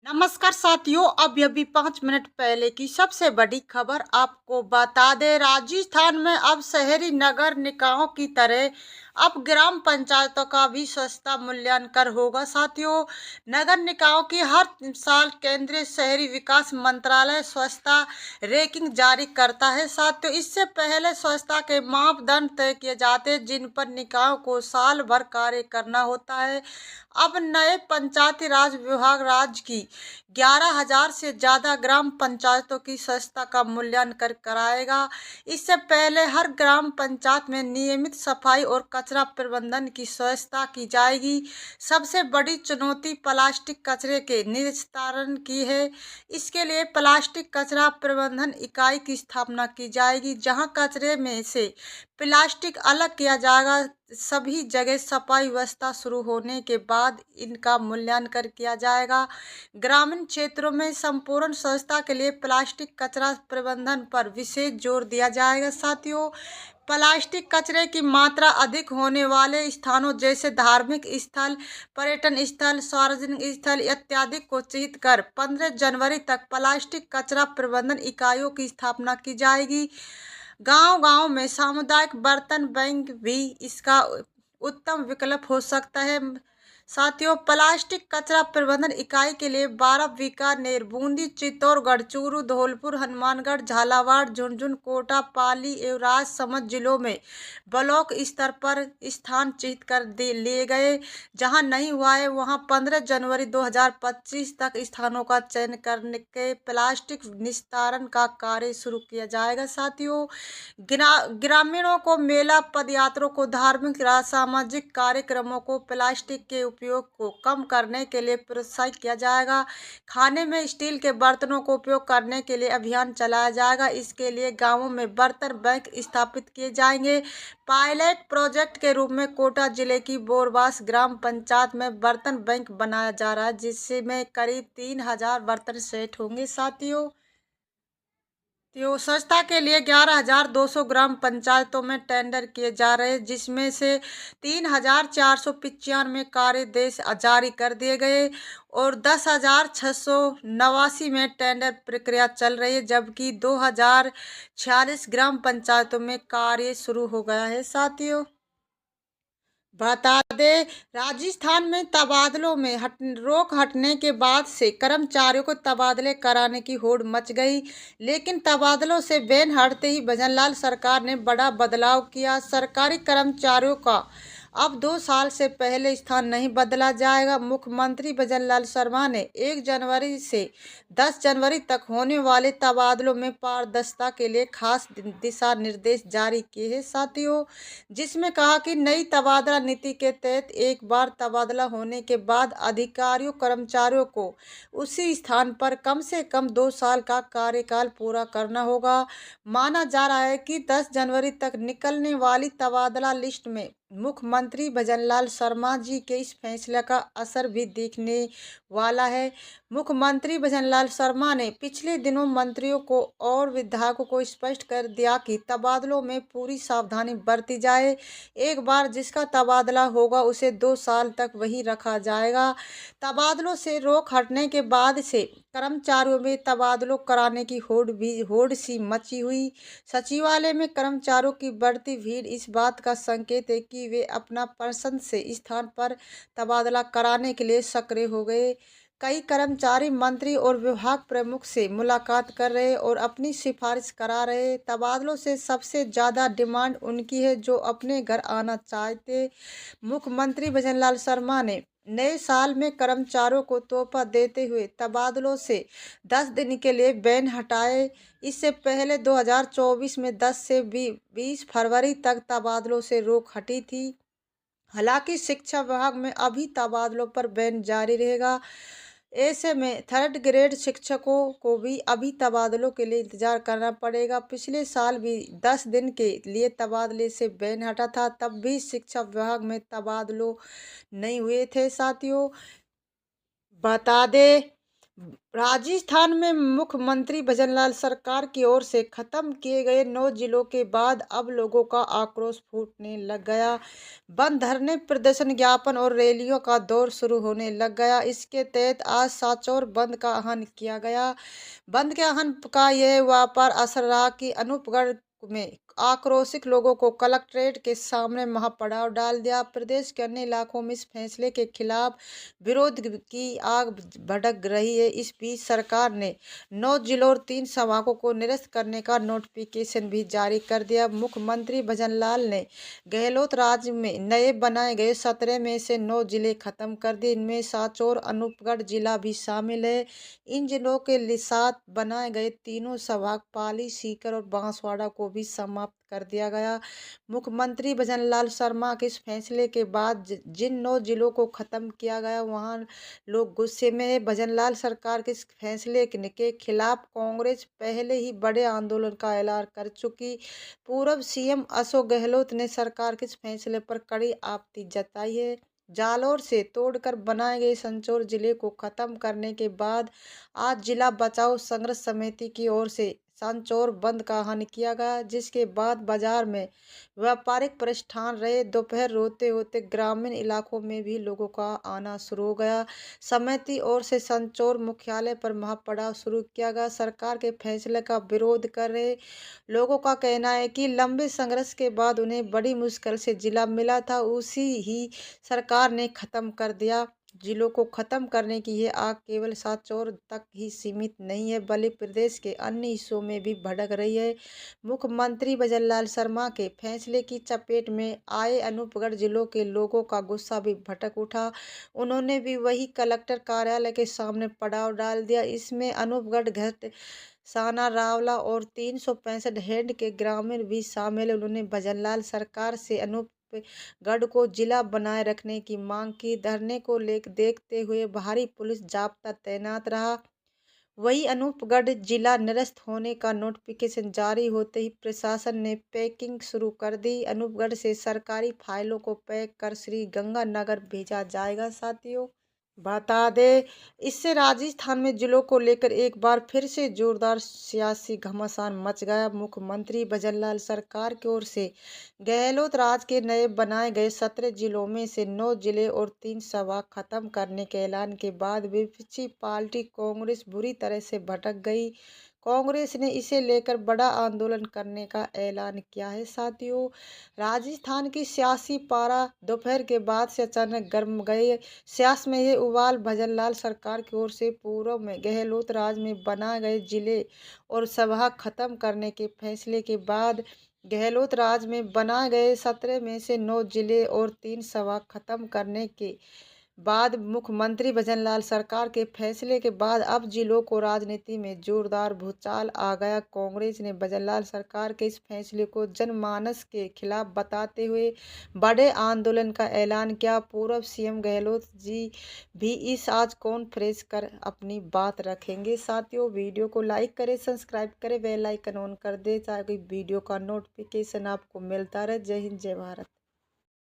नमस्कार साथियों, अभी 5 मिनट पहले की सबसे बड़ी खबर आपको बता दें। राजस्थान में अब शहरी नगर निकायों की तरह अब ग्राम पंचायतों का भी स्वच्छता मूल्यांकन होगा। साथियों, नगर निकायों की हर साल केंद्रीय शहरी विकास मंत्रालय स्वच्छता रैंकिंग जारी करता है। साथियों, इससे पहले स्वच्छता के मापदंड तय किए जाते हैं जिन पर निकायों को साल भर कार्य करना होता है। अब नए पंचायती राज विभाग राज्य की 11,000 से ज्यादा ग्राम पंचायतों की स्वच्छता का मूल्यांकन कराएगा। इससे पहले हर ग्राम पंचायत में नियमित सफाई और कचरा प्रबंधन की व्यवस्था की जाएगी। सबसे बड़ी चुनौती प्लास्टिक कचरे के निस्तारण की है। इसके लिए प्लास्टिक कचरा प्रबंधन इकाई की स्थापना की जाएगी, जहां कचरे में से प्लास्टिक अलग किया जाएगा। सभी जगह सफाई व्यवस्था शुरू होने के बाद इनका मूल्यांकन किया जाएगा। ग्रामीण क्षेत्रों में संपूर्ण स्वच्छता के लिए प्लास्टिक कचरा प्रबंधन पर विशेष जोर दिया जाएगा। साथियों, प्लास्टिक कचरे की मात्रा अधिक होने वाले स्थानों जैसे धार्मिक स्थल, पर्यटन स्थल, सार्वजनिक स्थल इत्यादि को चिन्हित कर 15 जनवरी तक प्लास्टिक कचरा प्रबंधन इकाइयों की स्थापना की जाएगी। गांव-गांव में सामुदायिक बर्तन बैंक भी इसका उत्तम विकल्प हो सकता है। साथियों, प्लास्टिक कचरा प्रबंधन इकाई के लिए 12 बीकानेर, बूंदी, चित्तौड़गढ़, चूरू, धौलपुर, हनुमानगढ़, झालावाड़, झुंझुनू, कोटा, पाली एवं राजसमंद जिलों में ब्लॉक स्तर पर स्थान चिन्हित कर लिए गए। जहां नहीं हुआ है वहां 15 जनवरी 2025 तक स्थानों का चयन करके प्लास्टिक निस्तारण का कार्य शुरू किया जाएगा। साथियों, ग्रामीणों को, मेला पदयात्रों को, धार्मिक सामाजिक कार्यक्रमों को प्लास्टिक के उपयोग को कम करने के लिए प्रोत्साहित किया जाएगा। खाने में स्टील के बर्तनों को उपयोग करने के लिए अभियान चलाया जाएगा। इसके लिए गांवों में बर्तन बैंक स्थापित किए जाएंगे। पायलट प्रोजेक्ट के रूप में कोटा जिले की बोरबास ग्राम पंचायत में बर्तन बैंक बनाया जा रहा है, जिसमें करीब 3,000 बर्तन सेट होंगे। साथियों, स्वच्छता के लिए 11,200 ग्राम पंचायतों में टेंडर किए जा रहे हैं, जिसमें से 3,495 कार्यादेश जारी कर दिए गए और 10,689 में टेंडर प्रक्रिया चल रही है, जबकि 2,046 ग्राम पंचायतों में कार्य शुरू हो गया है। साथियों, बता दें, राजस्थान में तबादलों में रोक हटने के बाद से कर्मचारियों को तबादले कराने की होड़ मच गई। लेकिन तबादलों से बैन हटते ही भजनलाल सरकार ने बड़ा बदलाव किया। सरकारी कर्मचारियों का अब 2 साल से पहले स्थान नहीं बदला जाएगा। मुख्यमंत्री भजनलाल शर्मा ने 1 जनवरी से 10 जनवरी तक होने वाले तबादलों में पारदर्शिता के लिए खास दिशा निर्देश जारी किए हैं। साथियों, जिसमें कहा कि नई तबादला नीति के तहत एक बार तबादला होने के बाद अधिकारियों कर्मचारियों को उसी स्थान पर कम से कम 2 साल का कार्यकाल पूरा करना होगा। माना जा रहा है कि 10 जनवरी तक निकलने वाली तबादला लिस्ट में मुख्यमंत्री भजनलाल शर्मा जी के इस फैसले का असर भी दिखने वाला है। मुख्यमंत्री भजनलाल शर्मा ने पिछले दिनों मंत्रियों को और विधायकों को स्पष्ट कर दिया कि तबादलों में पूरी सावधानी बरती जाए। एक बार जिसका तबादला होगा उसे 2 साल तक वही रखा जाएगा। तबादलों से रोक हटने के बाद से कर्मचारियों में तबादलों कराने की होड़ सी मची हुई। सचिवालय में कर्मचारियों की बढ़ती भीड़ इस बात का संकेत है कि वे अपना पसंद से स्थान पर तबादला कराने के लिए सक्रिय हो गए। कई कर्मचारी मंत्री और विभाग प्रमुख से मुलाकात कर रहे और अपनी सिफारिश करा रहे। तबादलों से सबसे ज़्यादा डिमांड उनकी है जो अपने घर आना चाहते। मुख्यमंत्री भजनलाल शर्मा ने नए साल में कर्मचारियों को तोहफा देते हुए तबादलों से 10 दिन के लिए बैन हटाए। इससे पहले 2024 में 10 से 20 फरवरी तक तबादलों से रोक हटी थी। हालांकि शिक्षा विभाग में अभी तबादलों पर बैन जारी रहेगा। ऐसे में 3rd ग्रेड शिक्षकों को भी अभी तबादलों के लिए इंतजार करना पड़ेगा। पिछले साल भी 10 दिन के लिए तबादले से बैन हटा था, तब भी शिक्षा विभाग में तबादलों नहीं हुए थे। साथियों, बता दें, राजस्थान में मुख्यमंत्री भजनलाल सरकार की ओर से खत्म किए गए 9 जिलों के बाद अब लोगों का आक्रोश फूटने लग गया। बंद, धरने, प्रदर्शन, ज्ञापन और रैलियों का दौर शुरू होने लग गया। इसके तहत आज सांचौर बंद का आह्वान किया गया। बंद के आह्वान का यह व्यापार असर रहा कि अनूपगढ़ में आक्रोशित लोगों को कलेक्ट्रेट के सामने महापड़ाव डाल दिया। प्रदेश के अन्य इलाकों में इस फैसले के खिलाफ विरोध की आग भड़क रही है। इस बीच सरकार ने 9 जिलों और 3 संभागों को निरस्त करने का नोटिफिकेशन भी जारी कर दिया। मुख्यमंत्री भजनलाल ने गहलोत राज्य में नए बनाए गए 17 में से 9 जिले खत्म कर दिए। इनमें सांचौर अनूपगढ़ जिला भी शामिल है। इन जिलों के साथ बनाए गए तीनों संभाग पाली, सीकर और बांसवाड़ा को भी समाप्त कर दिया गया। मुख्यमंत्री भजनलाल शर्मा के इस फैसले के बाद जिन 9 जिलों को खत्म किया गया वहां लोग गुस्से में है। भजनलाल सरकार के इस फैसले के खिलाफ कांग्रेस पहले ही बड़े आंदोलन का ऐलान कर चुकी। पूर्व सीएम अशोक गहलोत ने सरकार के इस फैसले पर कड़ी आपत्ति जताई है। जालौर से तोड़कर बनाए गए संचौर जिले को खत्म करने के बाद आज जिला बचाओ संघर्ष समिति की ओर से संचौर बंद का आह्वान किया गया, जिसके बाद बाजार में व्यापारिक प्रतिष्ठान रहे। दोपहर होते होते ग्रामीण इलाकों में भी लोगों का आना शुरू हो गया। समिति ओर से संचौर मुख्यालय पर महापड़ाव शुरू किया गया। सरकार के फैसले का विरोध कर रहे लोगों का कहना है कि लंबे संघर्ष के बाद उन्हें बड़ी मुश्किल से जिला मिला था, उसी ही सरकार ने खत्म कर दिया। जिलों को खत्म करने की ये आग केवल सांचौर तक ही सीमित नहीं है, बल्कि प्रदेश के अन्य हिस्सों में भी भड़क रही है। मुख्यमंत्री भजनलाल शर्मा के फैसले की चपेट में आए अनूपगढ़ जिलों के लोगों का गुस्सा भी भड़क उठा। उन्होंने भी वही कलेक्टर कार्यालय के सामने पड़ाव डाल दिया। इसमें अनूपगढ़, घट, साना, रावला और 365 हेड के ग्रामीण भी शामिल। उन्होंने भजनलाल सरकार से गढ़ को जिला बनाए रखने की मांग की। धरने को देखते हुए भारी पुलिस जाब्ता तैनात रहा। वही अनूपगढ़ जिला निरस्त होने का नोटिफिकेशन जारी होते ही प्रशासन ने पैकिंग शुरू कर दी। अनूपगढ़ से सरकारी फाइलों को पैक कर श्री गंगानगर भेजा जाएगा। साथियों, बता दें, इससे राजस्थान में जिलों को लेकर एक बार फिर से जोरदार सियासी घमासान मच गया। मुख्यमंत्री भजनलाल सरकार की ओर से गहलोत राज के नए बनाए गए 17 जिलों में से 9 जिले और 3 संभाग खत्म करने के ऐलान के बाद विपक्षी पार्टी कांग्रेस बुरी तरह से भटक गई। कांग्रेस ने इसे लेकर बड़ा आंदोलन करने का ऐलान किया है। साथियों, राजस्थान की सियासी पारा दोपहर के बाद से अचानक गर्म गई। सियासत में ये उबाल भजनलाल सरकार की ओर से पूर्व में गहलोत राज में बनाए गए जिले और सभा खत्म करने के फैसले के बाद गहलोत राज में बनाए गए 17 में से 9 जिले और 3 सभा खत्म करने के बाद मुख्यमंत्री भजनलाल सरकार के फैसले के बाद अब जिलों को राजनीति में जोरदार भूचाल आ गया। कांग्रेस ने भजनलाल सरकार के इस फैसले को जनमानस के खिलाफ बताते हुए बड़े आंदोलन का ऐलान किया। पूर्व सीएम गहलोत जी भी इस आज कॉन्फ्रेंस कर अपनी बात रखेंगे। साथियों, वीडियो को लाइक करें, सब्सक्राइब करें, बेल आइकन ऑन कर दे ताकि वीडियो का नोटिफिकेशन आपको मिलता रहे। जय हिंद, जय भारत।